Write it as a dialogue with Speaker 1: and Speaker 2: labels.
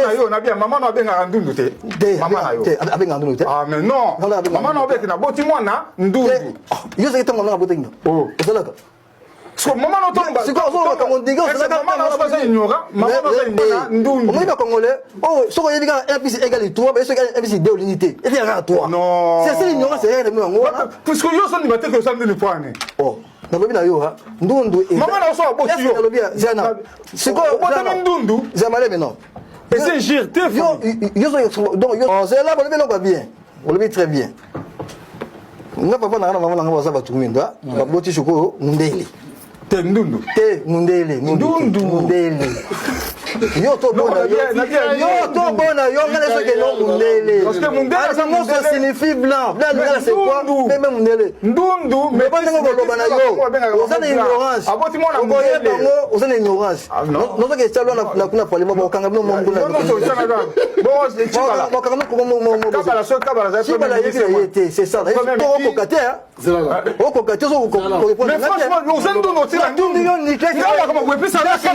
Speaker 1: na yo na bien maman na benga ndundu te. Maman na yo.
Speaker 2: Abenga ndundu te.
Speaker 1: Ah mais non. Maman na beki na boti mwana ndundu.
Speaker 2: Yo c'est que maman na boti ndundu.
Speaker 1: Oh.
Speaker 2: Osalaka.
Speaker 1: So maman na tomba.
Speaker 2: C'est quoi ça comme on dit que ça
Speaker 1: maman na pas ignora. Maman na ndundu.
Speaker 2: On est pas congolais. Oh, so il y a un PC égal 3, mais ce un PC 2 l'unité. Et il y a 3.
Speaker 1: Non.
Speaker 2: C'est l'ignorance c'est rien de moi.
Speaker 1: Puisque yo son liberté que ça ne point.
Speaker 2: Oh. Nalobi na yo ha ndundu
Speaker 1: maman na so aboti yo
Speaker 2: zana siko
Speaker 1: obota ndundu
Speaker 2: zamale maintenant
Speaker 1: et c'est gire te
Speaker 2: yo donc yo c'est là bon le bien on le vit très bien nga papa na maman na ngaba sabatu minda baboti choko ndeli
Speaker 1: te ndundu
Speaker 2: te ndeli ndeli yo to bona yo ngala ce que non ndeli
Speaker 1: parce que ndeli
Speaker 2: ça signifie blanc c'est quoi même ndeli
Speaker 1: ndundu
Speaker 2: mais pas ngo loba na yo ça c'est ignorance
Speaker 1: aboti mona
Speaker 2: ndeli ça c'est ignorance non ça que ça na kuna pale mo kanga mo ngula
Speaker 1: non so ça na bon c'est chibala
Speaker 2: mo kanga mo
Speaker 1: kabala so kabala
Speaker 2: c'est ça ko kokate c'est là ko kokate so ko
Speaker 1: mais franchement nous en ndundu tira ndundu
Speaker 2: ni classe
Speaker 1: là comme vous pisa là ça